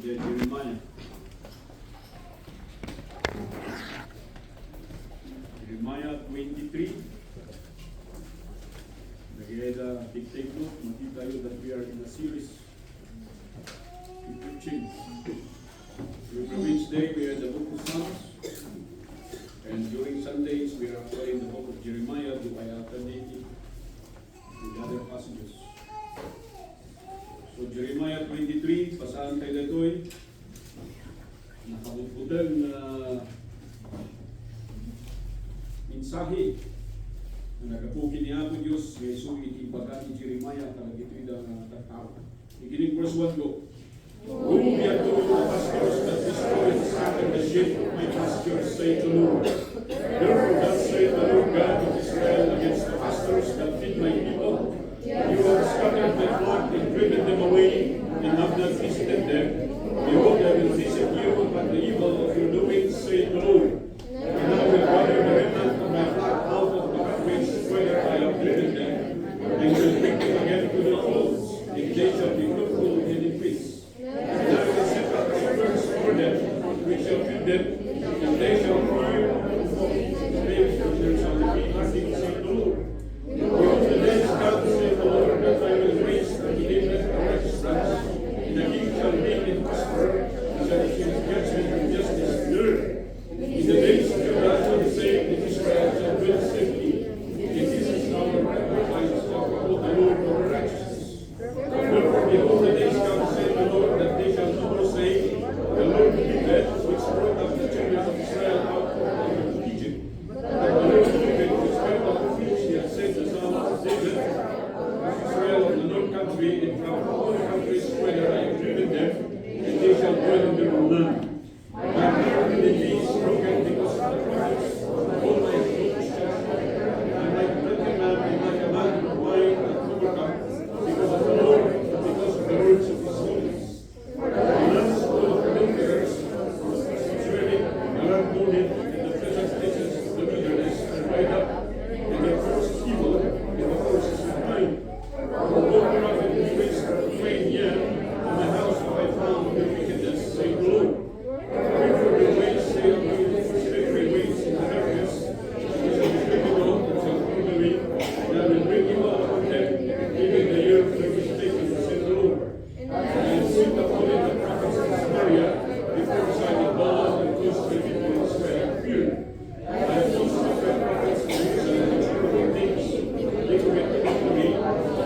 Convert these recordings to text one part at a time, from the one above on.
Jeremiah. Jeremiah 23. Take note, makita tayo that we are in a series in preaching. Every each day we are in the book of Psalms, and during Sundays we are in the book of Jeremiah, by alternating with other passages. So Jeremiah 23, basahan tayo dito nakabutbutan na mensahe na nagapukin niya po Diyos may sugit ibaga ni Jeremiah kalagito'y na tao. Beginning verse 1 go. Whom we are told the pastors that destroy the flock and the sheep of my pastures, say the Lord. Therefore thus saith the Lord God of Israel against the pastors that feed my people. You have scattered my flock and driven them away, and have not visited them. Behold, I will visit you, but the evil of your doings, saith the Lord. And I will gather the remnant of my flock out of the countries where I have driven them, and will bring them again to the folds, and they shall be fruitful and in peace. And I will set up shepherds for them, which shall feed them, and they shall fear and hope. There shall be nothing, saith the Lord. Behold, the days come, saith the Lord, that I will raise and deliver a righteous branch, and the king shall reign and prosper, and shall exchange judgment and justice in the earth. In the days of Judah shall say, and Israel shall dwell safely. And this is our sacrifice of the Lord our righteousness. Therefore, behold, the days come, saith the Lord, that they shall no more say, the Lord liveth, which brought up the children of Israel out of the land of Egypt. But the Lord liveth, which brought up the which he had sent the sons of David, of Israel, of the north country, and from all the countries whither I have driven them, and they shall dwell in their own land. My heart in the knees broken because of the prophets, all my foot shall and like a pretty man and like a man of wine and overcome, because of the Lord, and because of the words of his holiness. The lands full of pilgrims, swearing, and unholy, and the pleasant places of the wilderness are dried up, and their force is evil, and the force is behind. Although prophet spirits are profane, yet in the house have I found their wickedness, saith the Lord. Therefore their ways they are going to forsake their ways in the darkness, and shall be driven out and shall go away, and I will bring you out of them, even the year of their mistaken, saith the Lord. And I will sit upon the prophets of Samaria, before beside Baal, and close to the people of Israel fear. I have also the prophets of Jerusalem, and horrible things. They commit iniquity,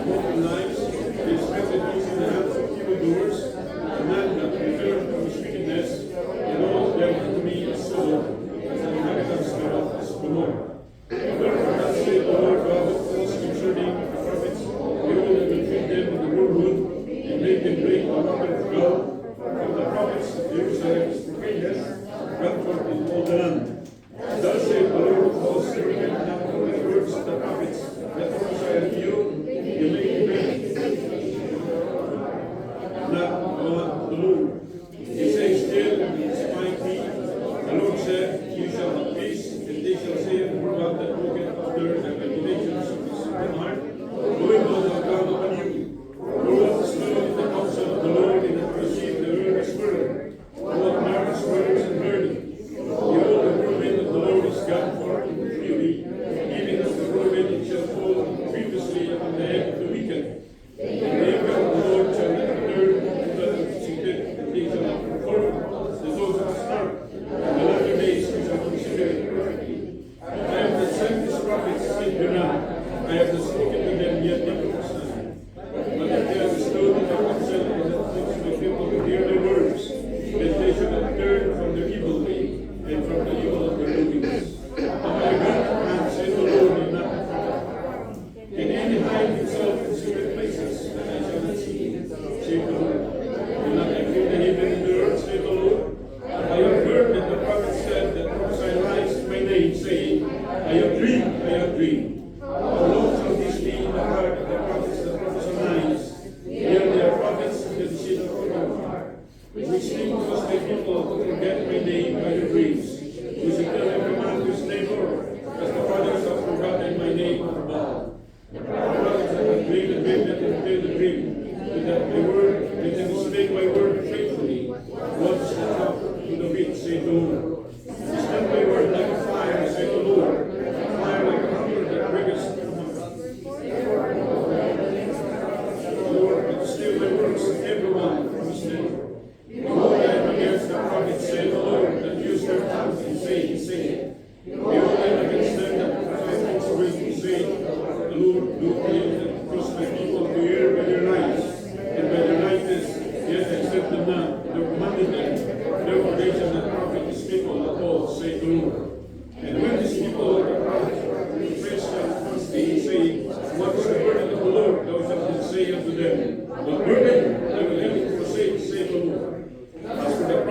broken lives, they spend it using the hands of evildoers, a man that returned from his wickedness, and all of them unto me as Sodom, as the inhabitants thereof as Gomorrah. Therefore thus saith the Lord God of hosts concerning the prophets, behold, I will feed them in the wormwood, and make them drink the water of God. From the prophets of Jerusalem is profaneness, gone forth in all the land. Thus saith the Lord of hosts, hearken not to the words of the prophets, that prophesy unto you, you make them drink, not God the Lord. He says still, despite me, the Lord said, you shall have peace, and they shall say, God that looketh after the regulations of his own heart, doing all that come upon you. Who hath stood in the counsel of the Lord, and hath received the Lord's word? Who hath marked his words and heard it? Behold, the whirlwind of the Lord is gone forth in fury, even as the whirlwind it shall fall grievously upon the head of the wicked. And the anger of the Lord shall not return unto the seated, and they shall not perform the those of the start. In the latter days you shall consider it perfectly. I have not sent these prophets, said Bernard. I have not spoken to them, yet they prophesy. But if they have stood in the counsel and have fixed my people to hear their words, that they should not turn from their evil way, and from the evil of their doings. And my God command, said the Lord, and not the prophet. Can any hide himself in secret places, that I shall not see? Said the Lord. Will not I fill the heaven and the earth, said the Lord? I have heard that the prophet said that prophesy lies in my name, saying, I have dreamed, I have dreamed. How long shall this be in the heart of the prophets that prophesy lies? Yea, they are prophets of the deceit of God, which speak because my people forget my name by their dreams, which tell every man to his neighbor, as the fathers have forgotten my name of Baal. The prophets that have dreamed the dream, that have told the dream, with that my word, that they will speak my word faithfully,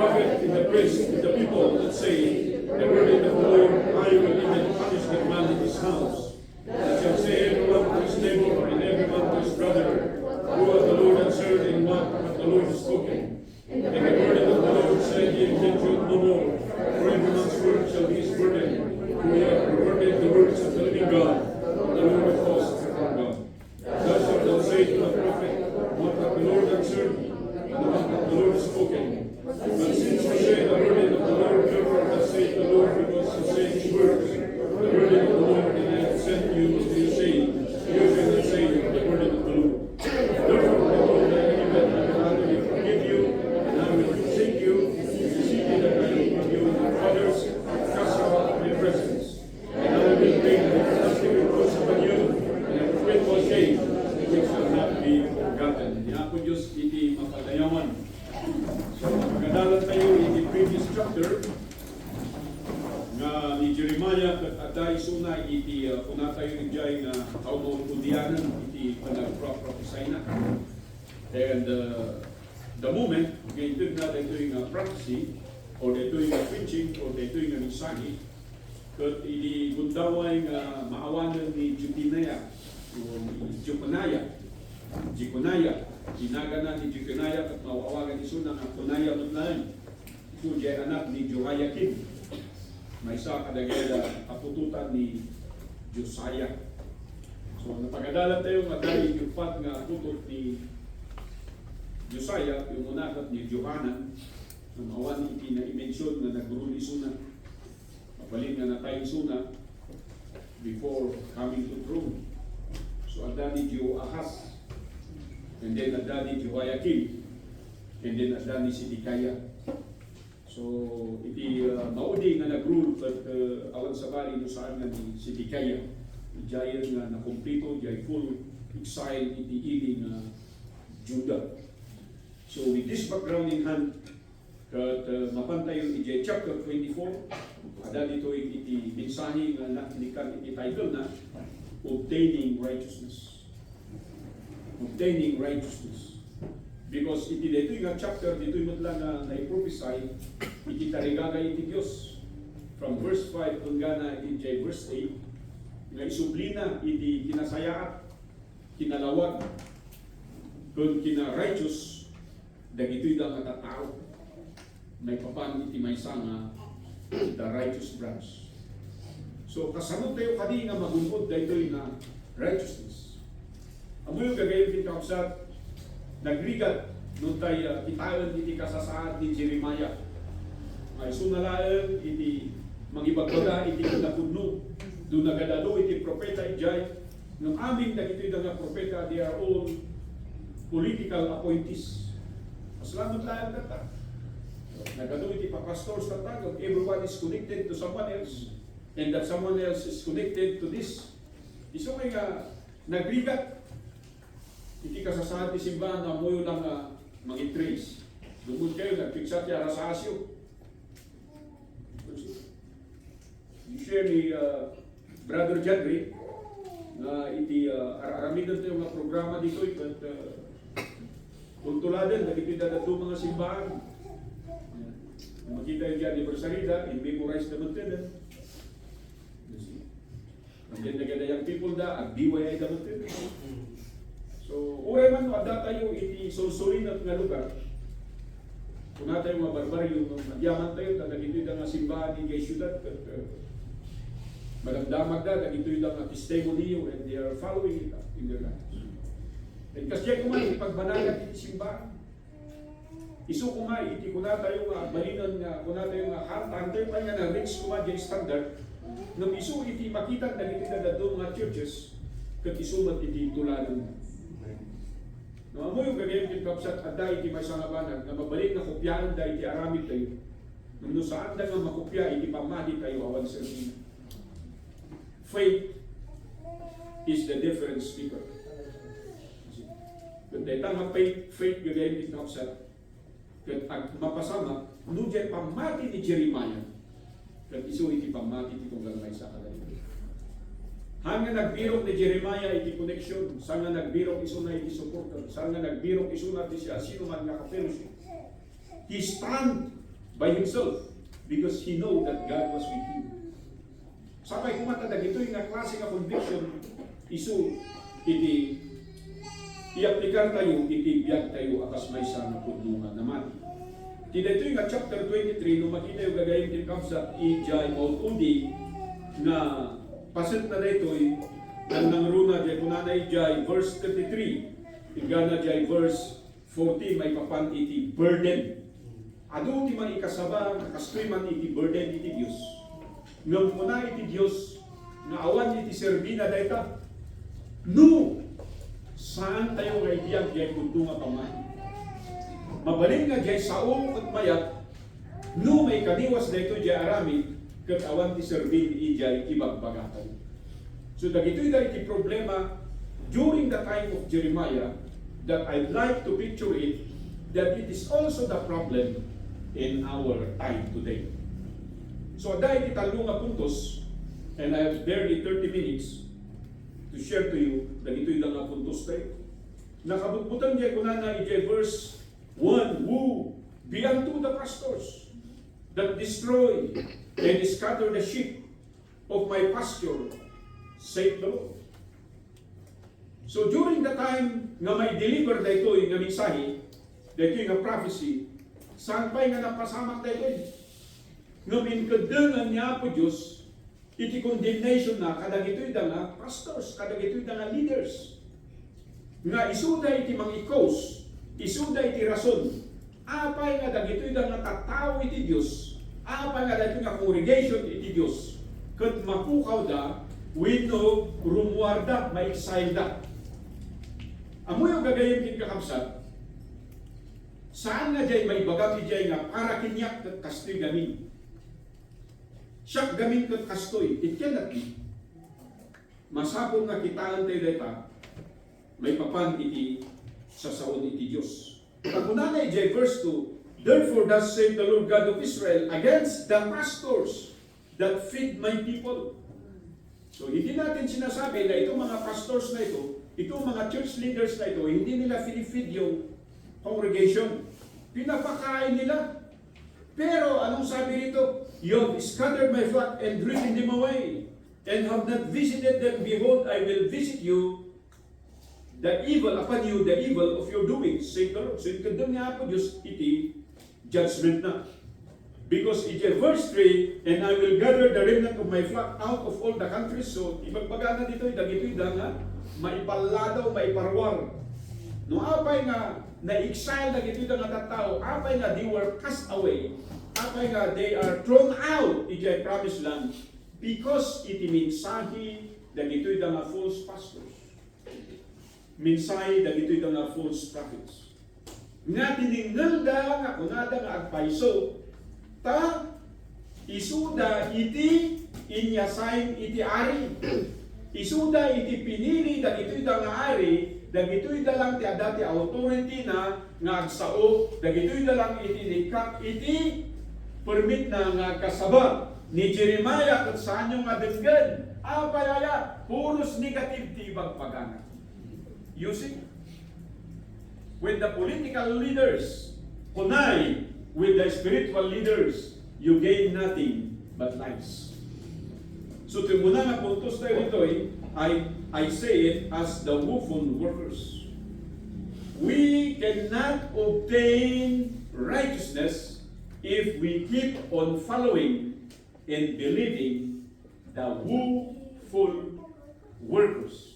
prophet and the priest and the people that say, the word of the Lord, I will even punish that man in his house. That shall say everyone to his neighbor and everyone to his brother, who hath the Lord answered in what hath the Lord spoken. And the word of the Lord said, ye venture no more, for everyone's word shall be his burden. We have perverted the words of the living God, the Lord of hosts, our God. Thus shalt thou say to the prophet, what hath the Lord answered, and what hath the Lord spoken. But since you say the burden of the Lord, therefore thus saith the Lord, because you say his words, the burden of the Lord, and I have sent you to you saying, you shall not say the burden of the Lord. Therefore, behold, I am even, I will utterly forgive you, and I will forsake you, and you see that I will give you and your fathers, cast you out of my presence. And I will bring the everlasting reproach upon you, and a perpetual shame, which shall not be forgotten. Niya po Diyos, iti mapadayawan. So, magadalan tayo iti previous chapter, nga ni Jeremiah kat aday suna iti kuna tayo ni Jai nga how udianan iti panagpropropesay na. And the moment gaytod na dito yung prophecy or dito yung preaching or dito yung mensahe kat iti gundaway nga maawanan ni Jutinaya o ni Jekonaya ginagana ni Jekonaya at mawawagan ni suna nga Konaya Mutlaen ito jay anak ni Jehoiakim. May isa kadagay kapututan ni Josiah. So napagadalan tayo nga dahil yung pat nga putut ni Josiah, yung unakat ni Johanan, na mawan iti na i-mention na nagruli suna. Mabalin nga na tayong suna before coming to throne. So ada ni Jehoahaz, and then ada ni Jehoiakim, and then ada ni Sidikaya. So, iti maudi nga nag-rule but awan sa bali no saan nga ni Sidikaya. Diyan nga nakumplito, diyan full exile iti iling Judah. So, with this background in hand, kat mapantayon iti chapter 24, ada dito iti mensahe nga nakilikan iti title na Obtaining Righteousness. Obtaining Righteousness. Because iti dito yung chapter, dito yung matla na na-prophesy, iti tarigagay iti Diyos. From verse 5 hanggang na iti verse 8, nga isublina iti kinasayaat, kinalawag, kung kina-righteous, dagito'y da katatao, may papan iti may sanga, the righteous branch. So kasamot tayo kadi nga magunod dito'y na righteousness. Amoy yung gagayon kitapsat, nagrigat nung tayo kitaan iti kasasaad ni Jeremiah. Ay sunalaan iti mangibagbaga iti kadapudno. Doon nagadalo iti propeta ijay. Nung amin dagito'y nga propeta, they are all political appointees. Masalamat lang kata. Nagadalo iti papastors katagod. Everyone is connected to someone else. And that someone else is connected to this. Iso may nagrigat iti kasasaad ti simbahan na moyo lang mag-trace. Lumod kayo, nagpiksat yara sa asyo. I-share ni Brother Jadri na iti aramidan tayo mga programa dito at kultuladan, nagipid na ito mga simbahan. Makita yung anniversary da, i-memorize naman tayo. And then nagadayang people da, ag-BYI naman tayo. So, uray man ada tayo iti sulsulin at nga lugar. Kung na tayo mga barbaryo, magyaman tayo, nagito'y nga simbahan ni Gay Ciudad, madamdamag na, nagito'y nga testimony and they are following it up in their lives. And kasi kumay, ipagbanagan iti simbahan. Isu kumay, iti kuna tayo nga balinan nga, kuna tayo nga hantan, tayo pa nga na reach kumay yung standard, nang isu iti makita na iti na doon mga churches, kat isumat iti tulanan. No, amo yung gagawin kitapsat aday iti may sangabanag na mabalik na kopyaan da iti aramid tayo. Nung saan da nga makopya iti pamadi tayo awan sa ina. Faith is the difference speaker. Kung dahil nga faith gagawin kitapsat kat mapasama nung dyan pamati ni Jeremiah kat iso iti pamati iti kung galmay sa kalay. Hanga nagbirok ni Jeremiah iti connection, saan nga nagbirok iso na iti supporter, saan nga nagbirok iso na iti siya, sino man nga kapelos. He stand by himself because he know that God was with him. Sabay kumata dagitoy nga klase nga conviction isu iti i-aplikar tayo, iti biyag tayo akas may sa napudungan naman. Ti daytoy nga chapter 23 no makita yung gagayong tinkamsa ijay o udi na pasent na daytoy ang nangruna jay kunanay jay verse 33 igana jay verse 14 may papan iti burden. Adu ti man ikasaba kastoy man iti burden iti Dios. Ngam kuna iti Dios nga awan iti serbina dayta. No, saan tayo nga ibiyag jay kundo nga pamay? Mabalin nga jay sao at mayat, no may kaniwas dayto jay arami ket awan ti serbin ijay ibagbagatan. So dagitoy da iti problema during the time of Jeremiah that I'd like to picture it that it is also the problem in our time today. So dahil italo nga puntos, and I have barely 30 minutes to share to you, dagitoy lang nga puntos tayo. Nakabutbutan niya kunana ijay verse 1, Who be unto the pastors that destroy and scatter the sheep of my pasture, saith the Lord. So during the time nga may deliver daytoy nga mensahe, daytoy nga prophecy, saan pa'y nga napasamak daytoy? Nga minkadangan niya po Diyos, iti condemnation na kadagitoy da nga pastors, kadagitoy da nga leaders. Nga isuda iti mangikos, isuda iti rason, apay nga dagitoy da nga tattao iti Diyos, apay nga dagitoy nga congregation iti Diyos, ket mapukaw da, wenno rumuarda, ma-exile da. Amo yung gagayong kinkakabsat, saan nga jay may bagam ijay nga para kinyak ket kastoy gamin. Siyak gamin ket kastoy, it cannot be. Masapon nga kitaan tayo dayta, may papan iti sasaon iti Diyos. Pagkunana ijay verse 2, Therefore thus saith the Lord God of Israel against the pastors that feed my people. So hindi natin sinasabi na itong mga pastors na ito, itong mga church leaders na ito, hindi nila feed yung congregation. Pinapakain nila. Pero anong sabi rito? You have scattered my flock and driven them away, and have not visited them. Behold, I will visit you, the evil upon you, the evil of your doings, saith the Lord. So ikandam niya po Diyos iti judgment na. Because in verse 3, and I will gather the remnant of my flock out of all the countries. So ibagbaga na dito, dagito'y nga, maipaladaw, maiparwar. No apay nga, na-exile na gito'y nga tattao, apay nga they were cast away. Apay nga they are thrown out iti promised land because iti mensahe dagito'y nga false pastors. Mensahe dagito'y nga false prophets. Nga tininggal da nga kunada nga agpaiso ta isuda iti inyasain iti ari. Isuda iti pinili dagito'y nga ari, dagito'y dalang ti adati authority na nga agsao, dagito'y dalang iti nikak iti permit na nga kasaba ni Jeremiah kat saan yung nga denggan. Apayaya, puros negative ti ibagpagana. You see? When the political leaders connive with the spiritual leaders, you gain nothing but lies. So ito muna nga puntos tayo dito I say it as the woeful workers. We cannot obtain righteousness if we keep on following and believing the woeful workers.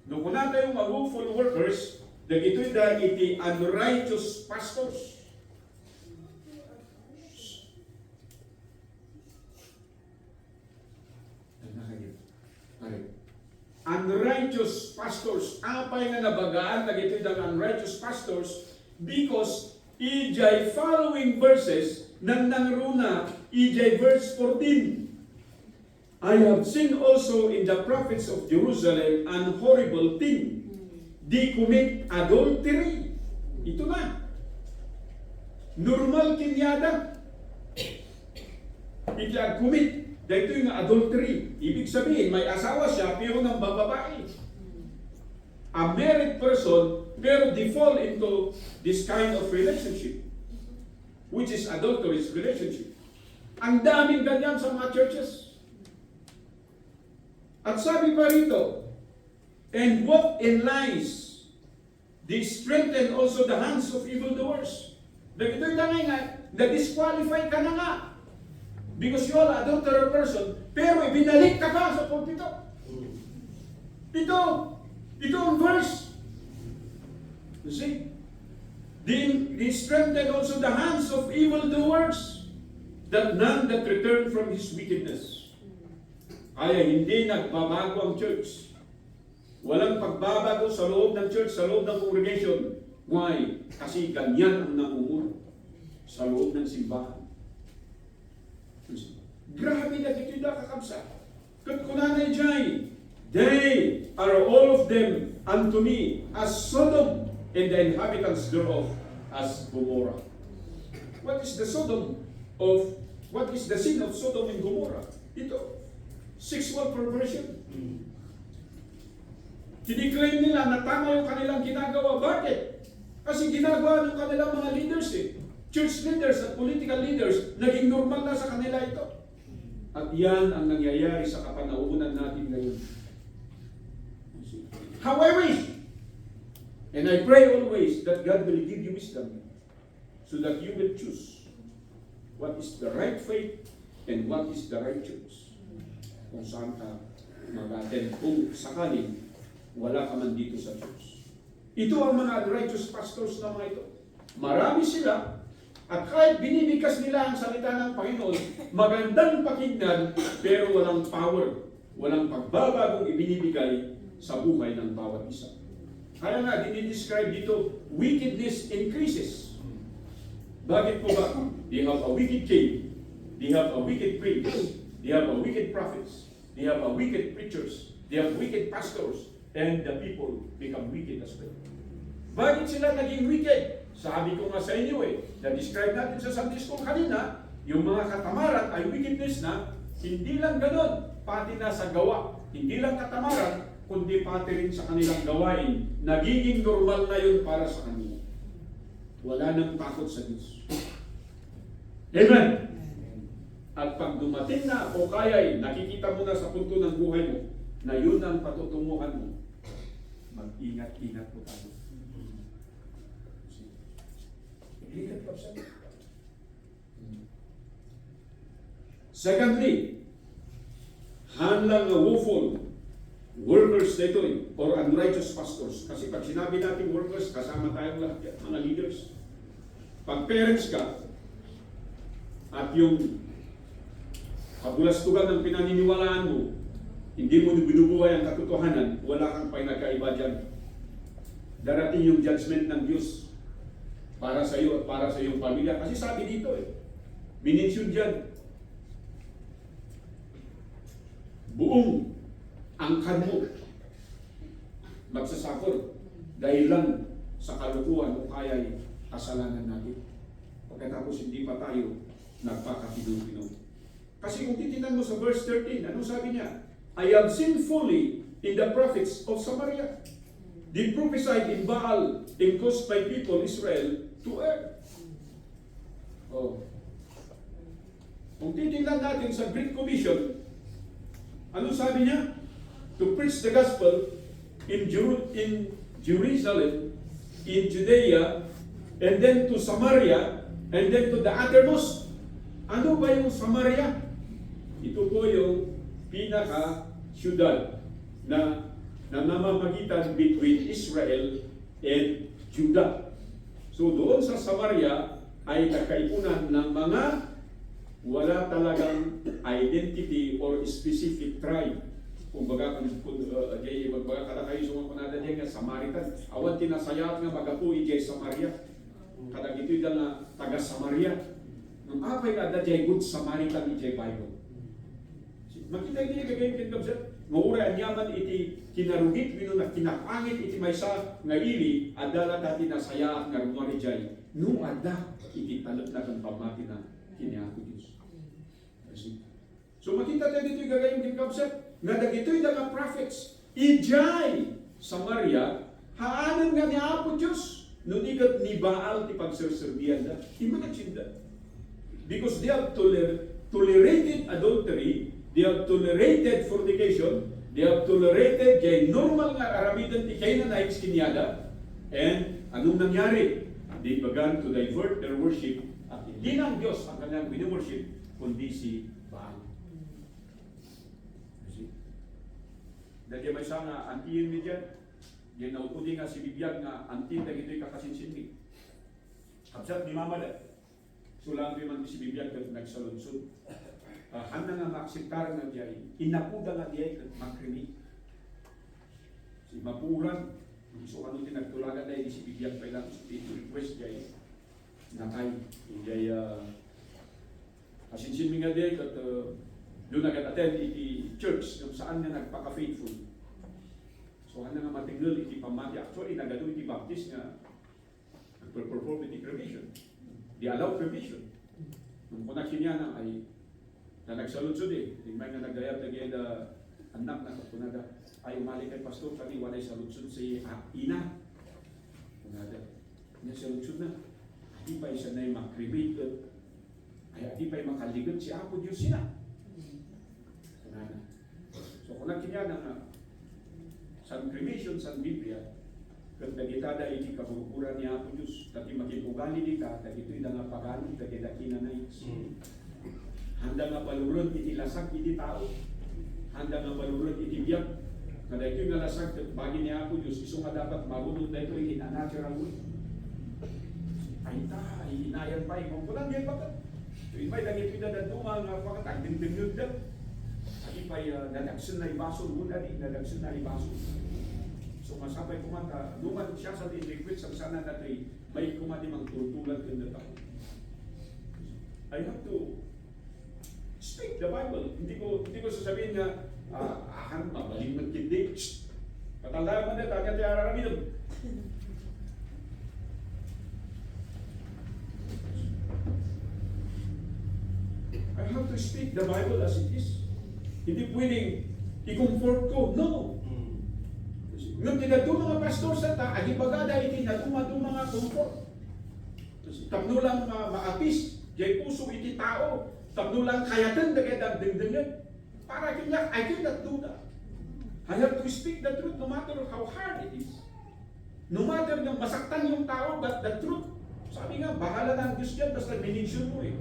Nung kuna tayong mga woeful workers, dagito'y da iti unrighteous pastors. Unrighteous pastors. Apay nga nabagaan dagito'y da unrighteous pastors because ijay following verses nang nangruna ijay verse 14. I have seen also in the prophets of Jerusalem an horrible thing. They commit adultery. Ito na. Normal kinyada. Iti commit. Dito yung adultery. Ibig sabihin, may asawa siya pero ng bababae. A married person pero they fall into this kind of relationship. which is adulterous relationship. Ang daming ganyan sa mga churches. At sabi pa rito, and walk in lies, they strengthen also the hands of evildoers. Ito'y tangay nga, na-disqualify ka na nga. Because you are an adulterous person, pero ibinalik ka pa sa pulpito. Ito ang verse. You see? They strengthen also the hands of evildoers, that none that return from his wickedness. Kaya hindi nagbabago ang church. Walang pagbabago sa loob ng church, sa loob ng congregation. Why? Kasi ganyan ang namumuno sa loob ng simbahan. Grabe na dito na kakabsa. Kunanay jay, they are all of them unto me as Sodom, and the inhabitants thereof as Gomorrah. What is the sin of Sodom and Gomorrah? Ito, sexual perversion. Kiniklaim nila na tama yung kanilang ginagawa. Bakit? Kasi ginagawa ng kanilang mga leaders church leaders at political leaders, naging normal na sa kanila ito. At yan ang nangyayari sa kapanaunan natin ngayon. How I wish, and I pray always that God will give you wisdom so that you will choose what is the right faith and what is the right church. Kung saan ka mag-attend, kung sakaling wala ka man dito sa church. Ito ang mga righteous pastors na mga ito. Marami sila, at kahit binibigkas nila ang salita ng Panginoon, magandang pakinggan, pero walang power, walang pagbabagong ibinibigay sa buhay ng bawat isa. Kaya nga, dinidescribe dito, wickedness increases. Bakit po ba? They have a wicked king, they have a wicked priest, they have a wicked prophets, they have a wicked preachers, they have wicked pastors, and the people become wicked as well. Bakit sila naging wicked? Sabi ko nga sa inyo na-describe natin sa Sunday School kanina, yung mga katamaran ay wickedness na, hindi lang ganon, pati na sa gawa. Hindi lang katamaran, kundi pati rin sa kanilang gawain. Nagiging normal na yun para sa kanila. Wala nang takot sa Diyos. Amen? At pag dumating na o kaya'y nakikita mo na sa punto ng buhay mo, na yun ang patutunguhan mo, mag-ingat-ingat po tayo. Secondly, hanlang na woeful workers na ito or unrighteous pastors. Kasi pag sinabi natin workers, kasama tayong lahat yan, mga leaders. Pag parents ka, at yung kabulastugan ng pinaniniwalaan mo, hindi mo binubuhay ang katotohanan, wala kang pinagkaiba dyan. Darating yung judgment ng Diyos para sa iyo at para sa iyong pamilya. Kasi sabi dito minensyon dyan, buong angkan mo magsasuffer dahil lang sa kalukuhan o kaya'y kasalanan natin. Pagkatapos hindi pa tayo nagpakapinong-pinong. Kasi kung titinan mo sa verse 13, anong sabi niya? I have seen fully in the prophets of Samaria. They prophesied in Baal and caused my people Israel to err. Kung titingnan natin sa Great Commission, ano sabi niya? To preach the gospel in Jerusalem, in Judea, and then to Samaria, and then to the uttermost. Ano ba yung Samaria? Ito po yung pinaka-syudad na namamagitan between Israel and Judah. So doon sa Samaria ay nagkaipunan ng mga wala talagang identity or specific tribe. Kung baga kada kayo sumakunada diyan nga Samaritan, awan tinasayat nga magapu ijay Samaria. Kada gito ida na taga Samaria. Nung apay kada jay good Samaritan ijay Bible. Makita hindi kagayon kinabsat. Maura ang yaman iti kinarugit wino na kinapangit iti maysa nga ili adala dati na saya nga rumari jay. No ada iti talot na kang pamati na kiniako Diyos. So makita tayo dito yung gagayong kinabsat. Nga dagito'y mga prophets, ijay Samaria, haanan nga ni Apo Diyos, nunigat ni Baal ti pagserserbihan da, imanagsinda. because they have tolerated adultery, they have tolerated fornication, they have tolerated kay normal nga aramidan ti kay na naiskinyada, and anong nangyari? They began to divert their worship at hindi ng Diyos ang kanilang wini-worship, kundi si Baal. Dahil may isa nga antiyin mi dyan, yan naupudi nga si Bibiyag nga antin na ito'y kakasinsinmi. Kapsat ni Mama da, sulang man si Bibiyag at nagsalunsod. Handa nga maaksiptar nga diyay, inapuda nga diyay at makrimi. Si Mapuran, so ano din nagtulagan dahil si Bibiyag pa ilang request diyay, nakay, diyay kasinsinmi nga diyay at doon nag-attend iti church kung saan niya nagpaka-faithful. So handa nga matinggal iti pamati. Actually, nagado iti baptist nga nagperform iti cremation. Di allow cremation. Nung kunakin niya na ay na nagsaludsod eh. May nga nagayab na gaya anak na kunada ay umali kay pastor kami walay saludsod si ina. Kunada. Niya saludsod na. Adi pa isa na yung makremate. Ay adi pa yung makaligot si Apo Diyos sina. So kung nakinya na sa cremation sa Biblia, kung nagitada iti kabukuran niya Apo Diyos, dati makipugali di ka, dati ito'y nga pagano, dati daki na nais. Handa nga paluron iti lasag iti tao, handa nga paluron iti biyak, kada ito'y nga lasag, bagi niya Apo Diyos, iso nga dapat marunod na ito in a natural way. Ay ta, inayan pa, kung kulang yan pa ka. Ito'y may dagito'y na duma nga pakatag, din-din da. Hindi pa nadagsun na ibaso muna di nadagsun na ibaso. So masabay kumanta, numan siya sa liquid sa sana natin may kumati mang tutulan din na tao. I have to speak the Bible. Hindi ko sasabihin na ahan mabaling magkindi. Patanda man na tanya ti araramidom. I have to speak the Bible as it is. Hindi pwedeng i-comfort ko. No. Nung tinadto mga pastor sa ta, agi bagada iti nadumado mga comfort. Tapno lang maapis, jay puso iti tao. Tapno lang kayatan dagay dagdengdengan. Para kanya, I cannot do that. I have to speak the truth no matter how hard it is. No matter yung masaktan yung tao, but the truth. Sabi nga, bahala ng Diyos yan, basta minensyon mo eh.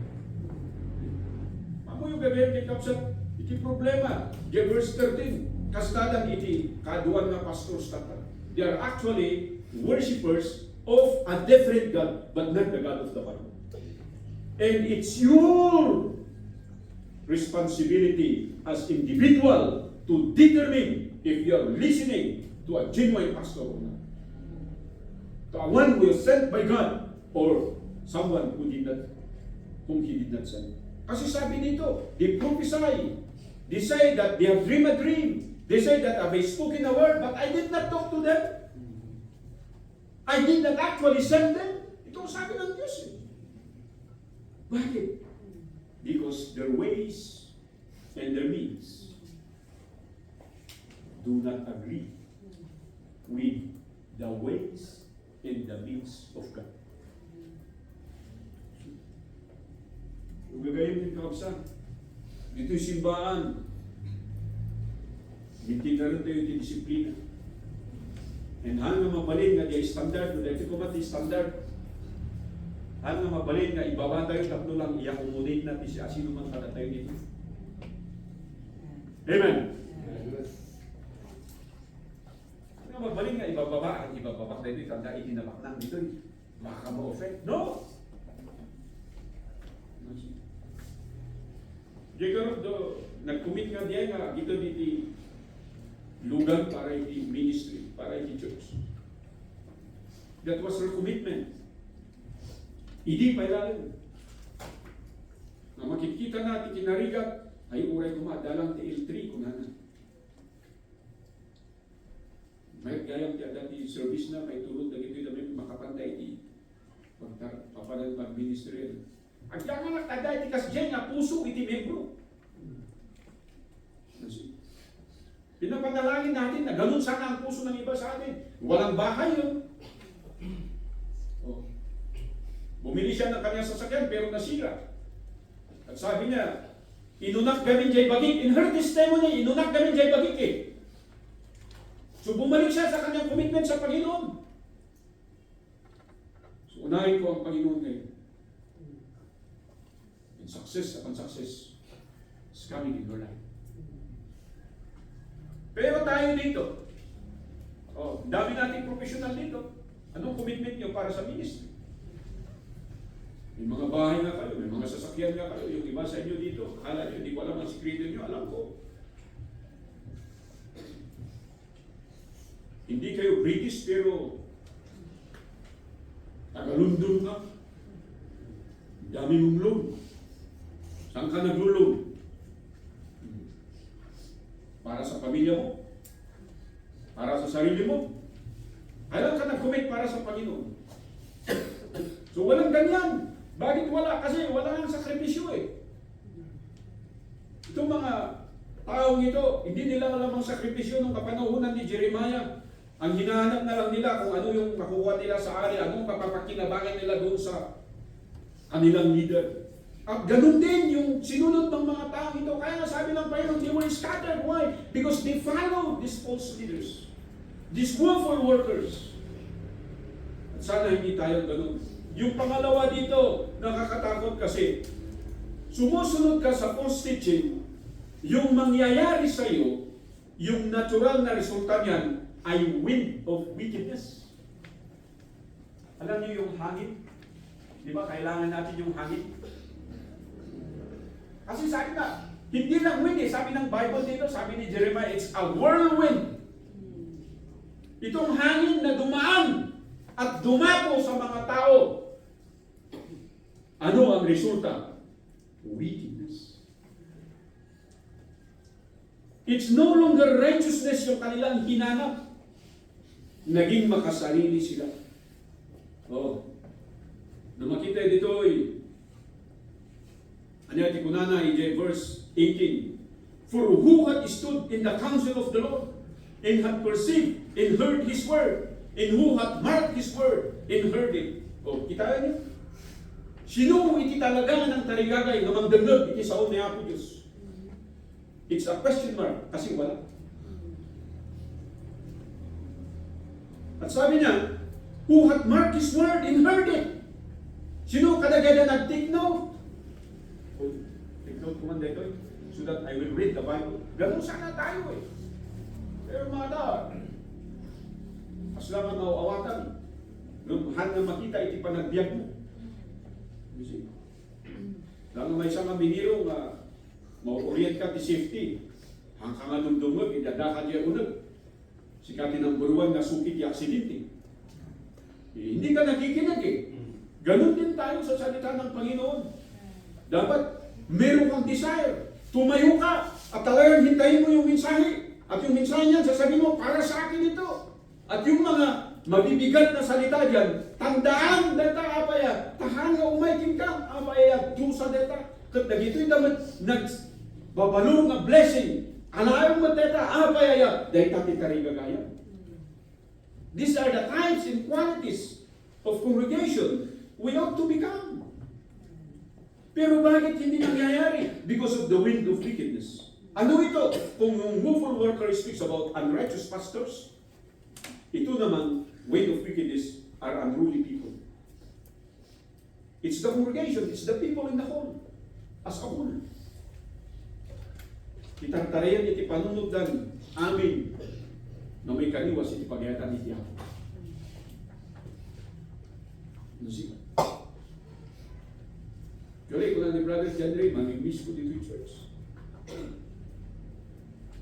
Mamo yung gagawin kay Kapsat, iti problema, di verse 13, kasdadan iti kaduan nga pastors tata. They are actually worshippers of a different God, but not the God of the Bible. And it's your responsibility as individual to determine if you are listening to a genuine pastor or not. To a one who is sent by God or someone whom he did not send. Kasi sabi dito, they prophesy. They say that they have dreamed a dream. They say that I've spoken a word, but I did not talk to them. I did not actually send them. Ito ang sabi ng Diyos. Bakit? Because their ways and their means do not agree with the ways and the means of God. Gagayin din kaabsan. Dito'y simbahan. Hindi na rin tayo yung disiplina. And hanggang mabalin nga di standard, dahil ko mati standard. Hanggang mabalin nga ibawa tayo, tapno lang i-accommodate natin siya, sino man pala tayo dito. Amen? Hanggang mabalin nga ibababa tayo dito, tanda itinabak dito, baka ma-offend. No! Jekaro do nag-commit nga diya nga dito diti lugar para iti ministry, para iti church. That was her commitment. Idi pa ilalim. Na makikita natin kinarigat ay uray kumadalang ti L3 kunanan. May gayam ti dati service na may tulog na gito na makapantay di papanan mag-ministry. At yan nga nagtaday, tikas dyan nga puso iti membro. Pinapanalangin natin na ganun sana ang puso ng iba sa atin. Walang bahay yun. Oh. Bumili siya ng kanyang sasakyan pero nasira. At sabi niya, inunak gamin jay bagik. In her testimony, inunak gamin jay bagik eh. So bumalik siya sa kanyang commitment sa Panginoon. So unahin ko ang Panginoon ngayon. And success upon success is coming in your life. Pero tayo dito, dami nating professional dito. Anong commitment niyo para sa ministry? May mga bahay nga kayo, may mga sasakyan nga kayo. Yung iba sa inyo dito, akala niyo, hindi ko alam ang sikreto niyo, alam ko. Hindi kayo British, pero taga-London ka. Dami mong loan. Saan ka nag-loan? Para sa pamilya mo? Para sa sarili mo? Kailan ka nag-commit para sa Panginoon? So walang ganyan. Bakit wala? Kasi wala nang sakripisyo eh. Itong mga taong ito, hindi nila alam ang sakripisyo ng kapanahunan ni Jeremiah. Ang hinahanap na lang nila kung ano yung makuha nila sa ari, anong mapapakinabangan nila doon sa kanilang leader. At ganun din yung sinunod ng mga taong ito. Kaya nga sabi ng Panginoon, they were scattered. Why? Because they followed these false leaders. These willful workers. At sana hindi tayo ganun. Yung pangalawa dito, nakakatakot kasi sumusunod ka sa false teaching, yung mangyayari sa iyo, yung natural na resulta niyan ay wind of wickedness. Alam niyo yung hangin? Di ba kailangan natin yung hangin? Kasi sabi na, hindi lang wind eh. Sabi ng Bible dito, sabi ni Jeremiah, it's a whirlwind. Itong hangin na dumaan at dumapo sa mga tao. Ano ang resulta? Wickedness. It's no longer righteousness yung kanilang hinanap. Naging makasarili sila. Na makita dito ano kunana verse 18. For who had stood in the counsel of the Lord, and had perceived, and heard His word, and who had marked His word, and heard it. Kita niyo? Sino iti talaga ng tarigagay na magdagdag iti sao ni Apo Diyos? It's a question mark, kasi wala. At sabi niya, who had marked His word and heard it? Sino kadagay na nag-take note? Take note ko man dito, so that I will read the Bible. Ganun sana tayo eh. Pero mga tao, as lamang nauawatan, nung mahal na makita iti panagbiag mo. You see? Lang may isang miniro nga mau-orient ka ti safety. Hangka nga dumdumag, idadakad niya unag. Sikati ng buruan na sukit yung aksidente. Hindi ka nakikinig eh. Ganun din tayo sa salita ng Panginoon. Dapat meron kang desire. Tumayo ka at talagang hintayin mo yung mensahe. At yung mensahe niyan, sasabihin mo, para sa akin ito. At yung mga mabibigat na salita diyan, tandaan data apaya, tahan nga umaikin ka, apaya, Diyosa data. Kat dagito'y damat, nagbabalo nga blessing. Alayong mo data, apaya, dahil tati karigagaya. These are the types and qualities of congregation we ought to become. Pero bakit hindi nangyayari? Because of the wind of wickedness. Ano ito? Kung yung willful worker speaks about unrighteous pastors, ito naman, wind of wickedness are unruly people. It's the congregation, it's the people in the whole, as a whole. Itartarayan iti panunugdan amin na may kaniwas iti pagyatan iti ako. Ano siya? Kaya ko na ni Brother John Ray, mamimiss ko dito yung church.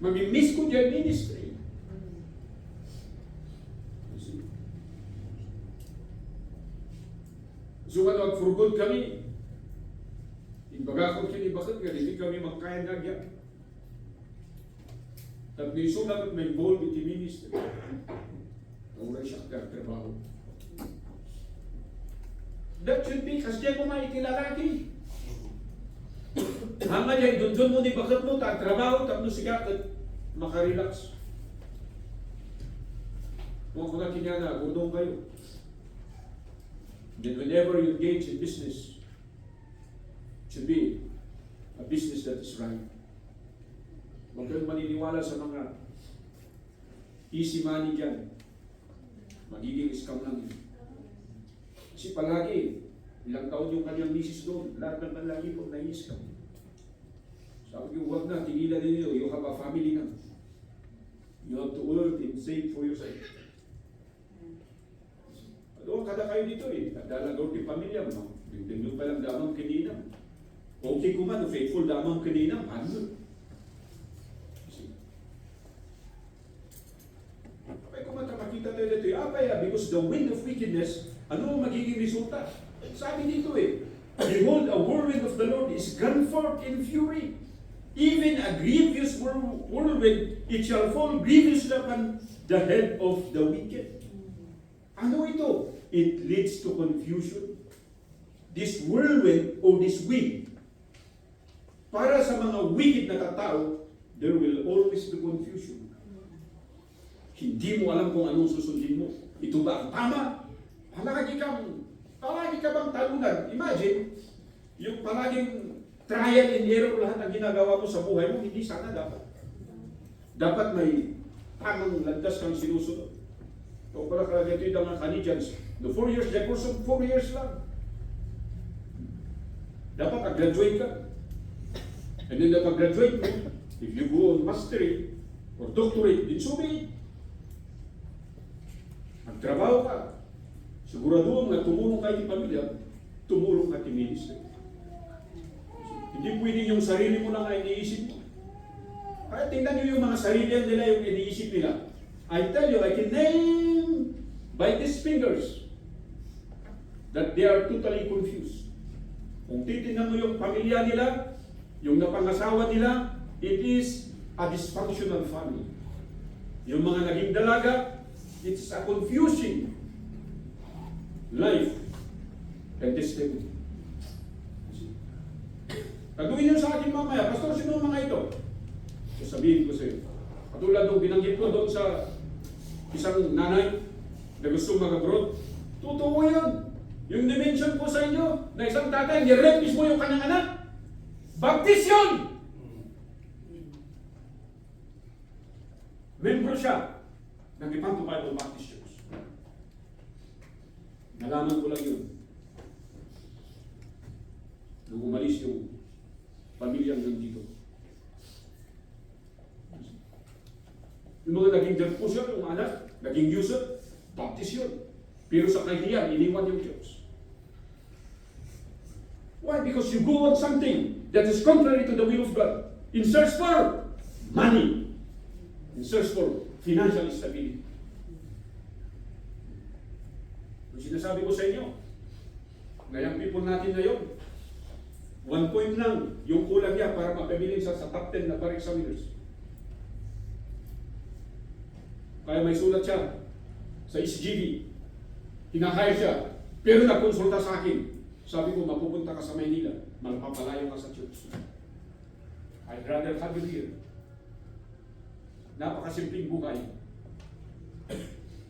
Mamimiss ko dyan ministry. So ano, agfurgod kami. Imbaga ko kini bakit nga, hindi kami magkain nagya. At may sulat at may involved iti ministry. Nauray siya trabaho. That should be, kasi diyan mo maikilalaki. Hanga diyan, dun mo ni bakit mo, trabaho, tapno siya, at makarelax. Kung mga kinyana, gudong kayo. Then whenever you engage in business, it should be a business that is right. Huwag kayong maniniwala sa mga easy money dyan. Magiging scam lang yun. Kasi palagi, ilang taon yung kanyang misis doon, lahat ng lalaki po na-scam. Sabi ko, huwag na, tigilan ninyo, you have a family na. You have to work and save for yourself. Doon kada kayo dito eh, dadalagaw di pamilya mo. Bigyan pa lang damang kanina. Okay ko man, faithful damang kanina, ano? Kaya kung makita tayo dito, because the wind of wickedness, ano ang magiging resulta? Sabi dito eh, behold, a whirlwind of the Lord is gone forth in fury. Even a grievous whirlwind, it shall fall grievously upon the head of the wicked. Ano ito? It leads to confusion. This whirlwind o this wind, para sa mga wicked na tao, there will always be confusion. Hindi mo alam kung anong susundin mo. Ito ba ang tama? Palagi ka bang talunan? Imagine, yung palaging trial and error lahat ang ginagawa mo sa buhay mo, hindi sana dapat. Dapat may tamang landas kang sinusunod. O pala kalagay ito yung mga Canadians, the 4 years, the course of 4 years lang. Dapat mag-graduate ka. And then the pag-graduate mo, if you go on mastery or doctorate, din sumi. Magtrabaho ka. Siguraduhin na tumulong kayo ng pamilya, tumulong ka ng ministry. Hindi pwedeng yung sarili mo lang ay iniisip mo. Kaya tingnan nyo yung mga sarili nila yung iniisip nila. I tell you, I can name by these fingers that they are totally confused. Kung titingnan mo yung pamilya nila, yung napangasawa nila, it is a dysfunctional family. Yung mga naging dalaga, it's a confusing life and testimony. Taguin nyo sa akin mamaya, Pastor, sino ang mga ito? Sabihin ko sa iyo. Katulad nung binanggit ko doon sa isang nanay na gusto mag-abroad, totoo yun. Yung dimension ko sa inyo na isang tatay, nirep mismo yung kanyang anak. Baptist yun! Member siya ng Ipanto Bible Baptist Church. Nalaman ko lang yun. Nung umalis yung pamilyang nandito. Yung mga naging devotion, yung anak, naging user, Baptist yun. Pero sa kahiyan, iniwan yung Diyos. Why? Because you go on something that is contrary to the will of God. In search for money. In search for financial stability. Yung sinasabi ko sa inyo, ngayang people natin ngayon, 1 point lang yung kulang niya para mapabiling siya sa top 10 na bar examiners. Kaya may sulat siya sa SGB. Hinahire siya. Pero nagkonsulta sa akin. Sabi ko, mapupunta ka sa Maynila. Malapapalayo ka sa church. I'd rather have you here. Napakasimpleng buhay.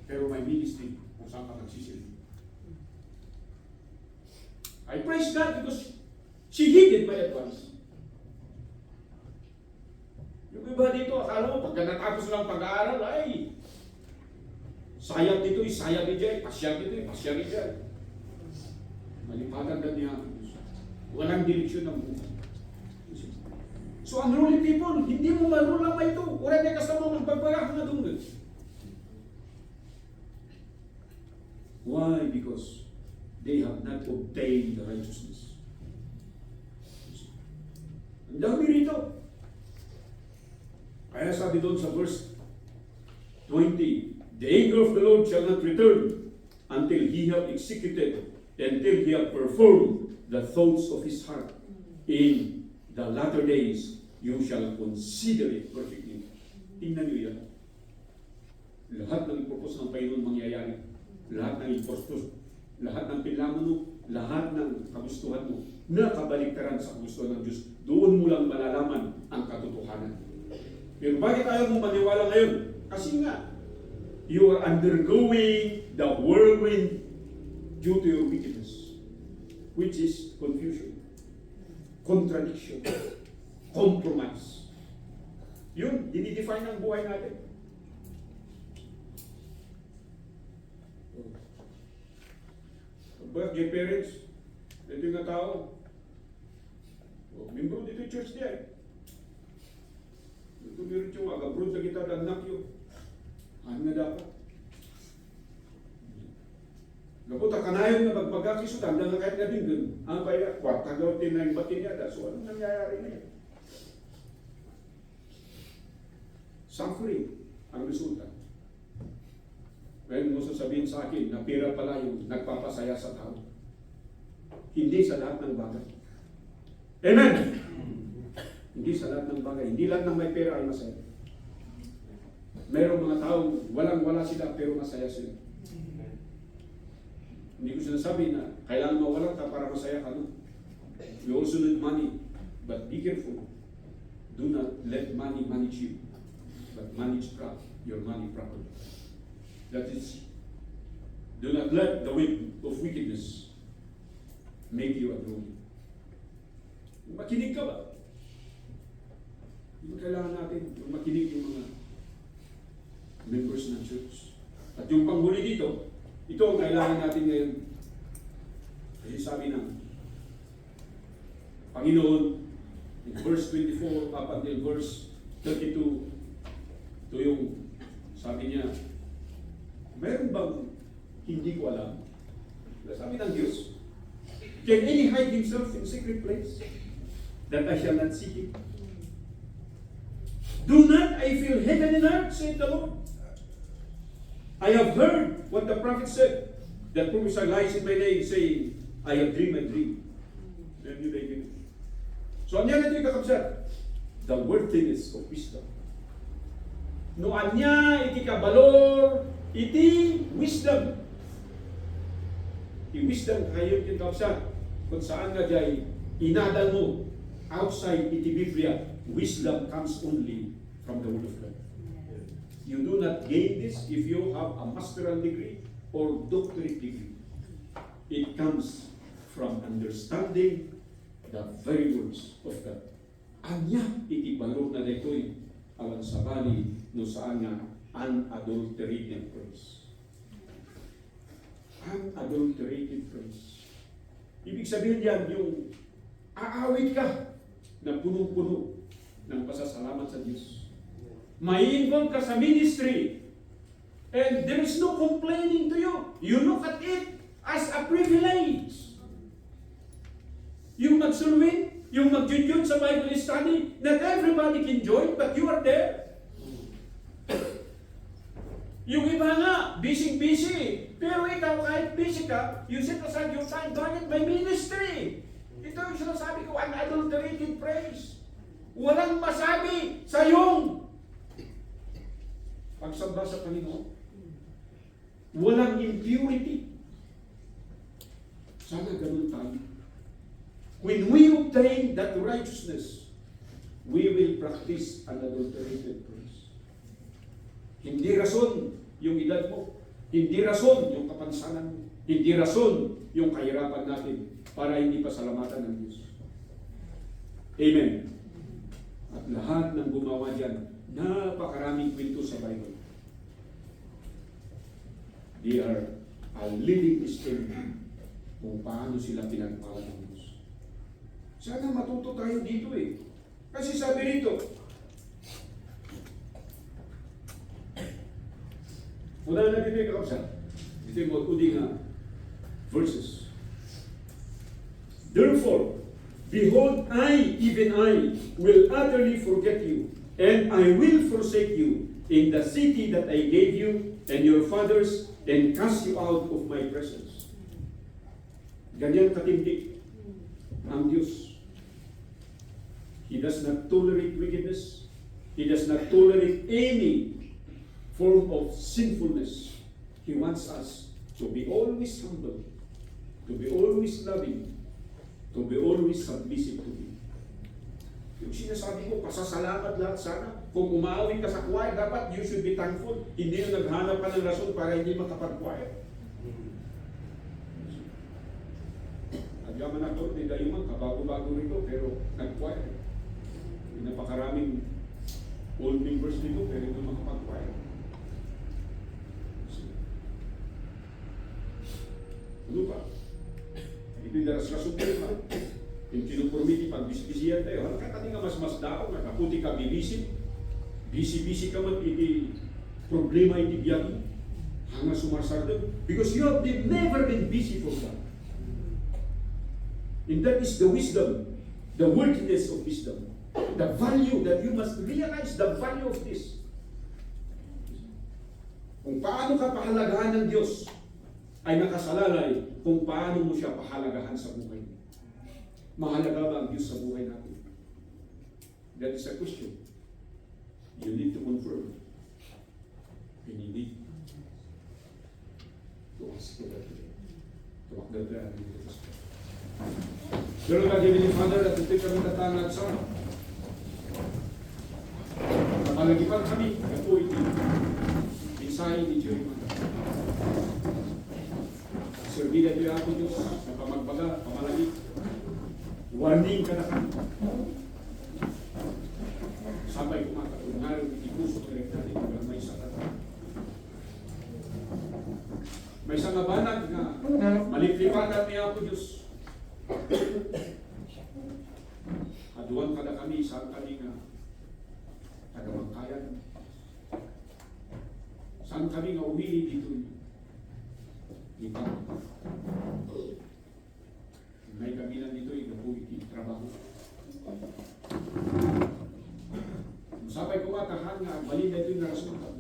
Pero may ministry kung saan ka nagsisilbi. I praise God because she heeded my advice. Yung iba dito, akala mo, pagka natapos lang pag-aaral, ay, sayap dito, sayap dito, pasyag dito, pasyag dito. Malipatan ka niya. Walang direksyon ng buhay. So, unruly people, hindi mo marunong ba ito? Orang na kasama magbagbara na doon. Why? Because they have not obtained the righteousness. Ang dami rito. Kaya sabi doon sa verse 20, the anger of the Lord shall not return until He have executed, until He have performed the thoughts of His heart. In the latter days, you shall consider it perfectly. Tingnan niyo yan. Lahat ng purpose ng Panginoon mangyayari. Lahat ng impostos, lahat ng pinlaman mo, lahat ng kagustuhan mo, na kabaliktaran sa kagustuhan ng Diyos, doon mo lang malalaman ang katotohanan. Pero bakit ayaw mo maniwala ngayon? Kasi nga, you are undergoing the whirlwind due to your wickedness, which is confusion, contradiction, compromise. Yun, dinidefine ang buhay natin. Birthday parents, ito yung tao. Membro dito yung church niya. Ito meron yung agabrod na kita danak yun. Ano nga dapat? Napunta kanayon na magbaga kisudan na kahit na din dun. Ang kaya, kwarta daw din na yung batin niya. So, ano nangyayari na yan? Suffering ang resulta. Ngayon mo sasabihin sa akin na pera pala yung nagpapasaya sa tao. Hindi sa lahat ng bagay. Amen! Hindi sa lahat ng bagay. Hindi lahat ng may pera ay masaya. Mayroong mga tao, walang-wala sila pero masaya sila. Hindi ko sinasabi na kailangan mawalan ka para masaya ka. No? We also need money. But be careful. Do not let money manage you. But manage your money properly. That is, do not let the weight of wickedness make you a drone. Makinig ka ba? Yung kailangan natin, yung makinig yung mga members ng church. At yung panghuli dito, ito ang kailangan natin ngayon. Kasi sabi ng Panginoon, in verse 24 up until verse 32, ito yung sabi niya, meron bang hindi ko alam? Sabi ng Diyos, can any hide himself in secret place that I shall not see him? Do not I feel heaven and earth, said the Lord. I have heard what the prophet said, that prophesy lies in my name, saying, I have dreamed a dream. Then you take it. So, ano yan natin kakabsat? The worthiness of wisdom. No anya, iti kabalor, iti wisdom. Iti wisdom kayo yung kakabsat. Kung saan nga jay, inadal mo, outside iti Biblia, wisdom comes only from the Word of God. You do not gain this if you have a master's degree or doctorate degree. It comes from understanding the very words of God. Anya iti balor na dito'y awan sa bali no saan nga unadulterated praise. Unadulterated praise. Ibig sabihin yan yung aawit ka na punong-puno ng pasasalamat sa Diyos. May involve ka sa ministry and there is no complaining to you. You look at it as a privilege. Yung magsulwin, yung mag-join sa Bible study, not everybody can join, but you are there. Yung iba nga, busy-busy. Pero ikaw, kahit busy ka, you set aside your time, bakit may ministry? Ito yung sinasabi ko, unadulterated praise. Walang masabi sa iyong pagsamba sa Panginoon. Walang impurity. Sana ganun tayo. When we obtain that righteousness, we will practice unadulterated praise. Hindi rason yung edad mo. Hindi rason yung kapansanan mo. Hindi rason yung kahirapan natin para hindi pasalamatan ng Diyos. Amen. At lahat ng gumawa dyan, napakaraming kwento sa Bible. They are a living testimony kung paano sila pinagpala ng Diyos. Sana matuto tayo dito eh. Kasi sabi rito, una na dito yung kakapsa. Dito yung mga uding verses. Therefore, behold, even I, will utterly forget you, and I will forsake you in the city that I gave you and your fathers, and cast you out of my presence. Ganyan katindi ang Diyos. He does not tolerate wickedness. He does not tolerate any form of sinfulness. He wants us to be always humble, to be always loving, to be always submissive to Him. Yung sinasabi ko, pasasalamat lahat sana. Kung umawin ka sa choir, dapat you should be thankful. Hindi na naghanap ka ng rason para hindi makapag-choir. Agyaman ako, hindi dahil man, kabago-bago rito, pero nag-choir. Napakaraming old members dito, pero hindi makapag-choir. Ano pa? Ito yung daras-rason pa. Yung kinupurmiti pag bisibisiyan tayo, halaka ka nga mas daw, nakaputi ka bibisin, bisi-bisi ka man, iti problema iti biyakin, hanga sumarsar doon. Because you have never been busy for God. And that is the wisdom, the worthiness of wisdom. The value that you must realize, the value of this. Kung paano ka pahalagahan ng Diyos, ay nakasalalay kung paano mo siya pahalagahan sa buhay mo. Mahalaga ba ang Diyos sa buhay natin? That is a question. You need to confirm. And you need to ask for that today. To ask that today. Pero God, Heavenly Father, at ito'y kami tatangad sa kapalagipan kami, ito iti mensahe ni Jeremiah. Servida ito ako Diyos, na pamagbaga, pamalagi. Warning ka na kami. Sabay kumakatulungan, hindi puso ka rin natin, hanggang may sakat. May isang abanag na maliplipanan niya ako Diyos. Aduan ka na kami, saan kami nga tagamangkayan. Saan kami nga umili dito? Ibang may kabilang dito, igapu trabaho. Sabay ko matahan nga, bali na ito yung narasunod.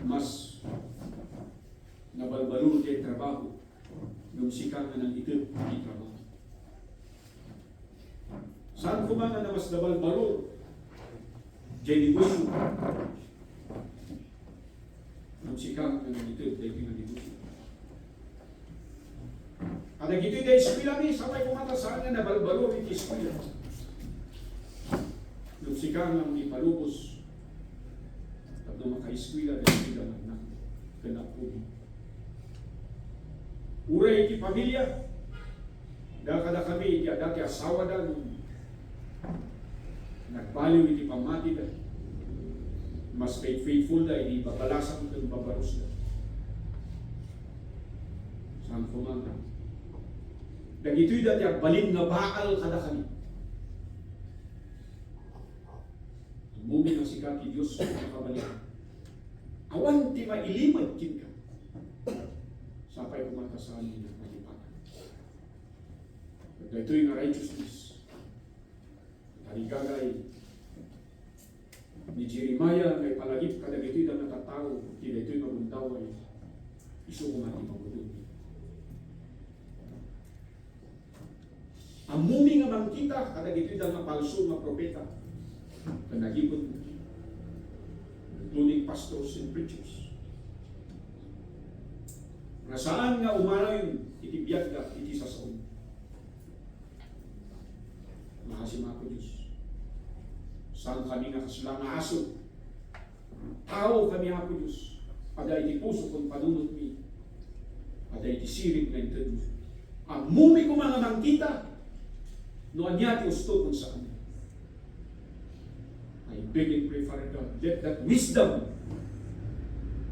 Mas nabalbaluro din trabaho yung sikangan ng ito yung trabaho. Saan ko mga na mas nabalbaluro? Genuine. Yung sikangan ng ito yung negosyo. Kada gitu yung eskwila ni, sabay kumata saan nga nabalbalo yung eskwila. Yung sikang ang ipalubos, at nung maka-eskwila, eskwila na kanapunin. Uray iti pamilya, kada kami, iti adati asawa da, nagbaliw iti pamati da, mas faithful da, iti babalasan ng babaros da. Saan kumanta? Dagito'y dati ang balin nga baal kada kami. Tumumi ng sikat ni Diyos sa kabalin. Awan ti mailimad kin ka. Sapay kumanta sa amin ng malipatan. Dagito'y nga righteousness. Taligagay ni Jeremiah may palagip kada dagito'y na natatao. Dagito'y mabundaway. Iso kumati mabundaway. Ang mumi nga mangkita, kada gito'y dahil na palso nga propeta, na nagipon, including pastors and preachers. Nga saan nga umanaw yung itibiyag ka, iti sasaon. Mahasima ko Diyos. Saan kami nga kaslang aso? Tao kami ako Diyos. Pada iti puso kong panunod mi. Pada iti sirit nga ito. Ang mumi ko mga mangkita, no anyati usto kung saan. I beg and pray, Father God, let that wisdom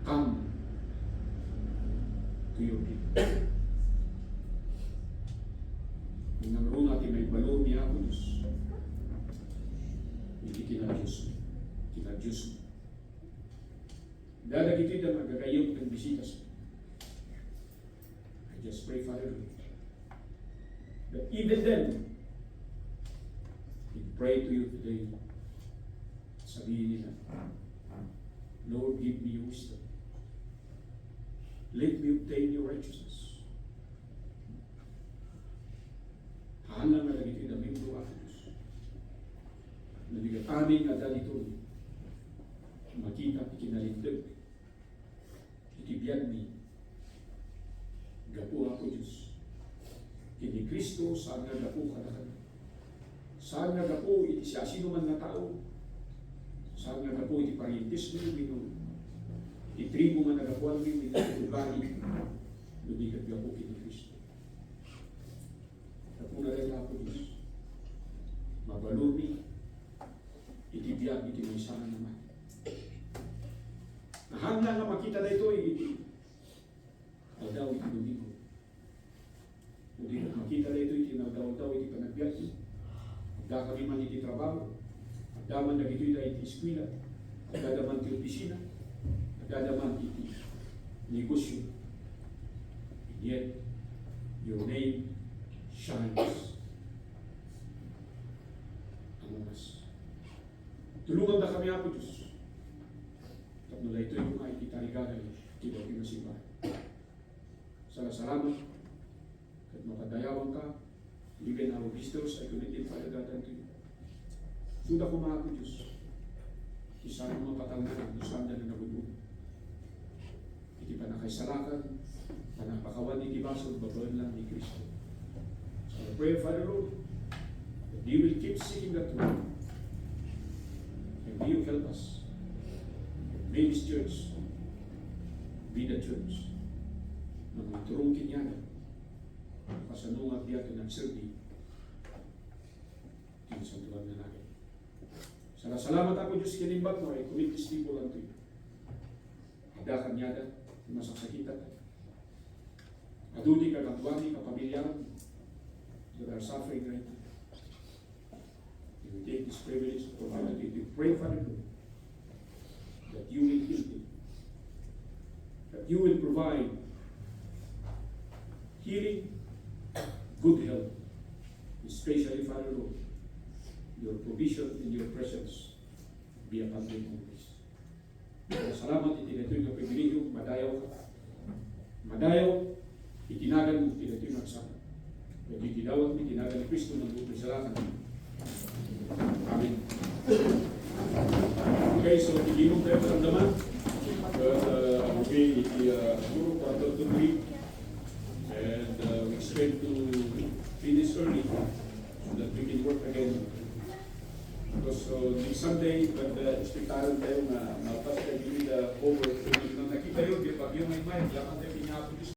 come to your people. Kung naroon natin may balor niya ako, Diyos, hindi kinadiyos mo. Kinadiyos mo. Dahil ito'y na magagayong ng bisitas mo. I just pray, Father God, that even then, we pray to you today. Sabihin nila, Lord, give me wisdom. Let me obtain your righteousness. Halang na lagi ito na membro ako Diyos. Nabigat aming ada dito, makita ikinalindag, itibiyag ni, gapu ako Diyos. Kini Kristo, saan nga gapu kadakad. Saan nga gapu, iti siya sino man na tao. Saan nga gapu, iti parientis mo yung iti tribo man na gapuan mo yung iti lumigat gapu kini Kristo. Gapu na rin ako Diyos. balumi, itibiyag, iti may sana naman. Nahangla nga makita na ito, iti daw iti domingo. Hindi na makita na ito, iti daw iti panagbiyak. Agdakami man iti trabaho, agdaman na ito iti eskwela, agdadaman iti opisina, agdadaman iti negosyo. And yet, your name shines among us. Tulungan na kami, Apo Diyos. Tapos na ito yung mga ikitarigagay, kita pinasimbahan. Salamat at makadayawan ka, even our visitors, I commit Father God unto you. Suda ko mga Apo Diyos, isa ng mga patanganan, isang na nabubuo. Iti panakaisalakan, panapakawan ni Tibaso, babalan lang ni Kristo. So I pray, Father Lord, that you will keep seeking that truth. And may you help us. May this church be the church na mga turong kinyaga, kasanungat diya ito nagserbi, tinusantuan na natin. Salamat ako Diyos kinimbat mo, I commit this people unto you. Hadakan niyada, masaksakitan. Adudi ka katwani, kapamilyahan, that are suffering right now. You will take this privilege for humanity to pray for them, that you will heal them, that you will provide healing, good health, especially, Father Lord, your provision and your presence be upon them always. Salamat, itinito yung pribilehyo, madayaw, itinagan mo, itinito yung nagsama. At itinawag, itinagan ni Kristo ng buong salamat. Amen. Okay, so itinong tayo maramdaman. Okay, siguro quarter to 3. And we expect to finish early so that we can work again. Because next Sunday, expectaran tayo na mapas tayo yung over. Nakita yun, di ba? Yung may mind, lakan tayo pinapos.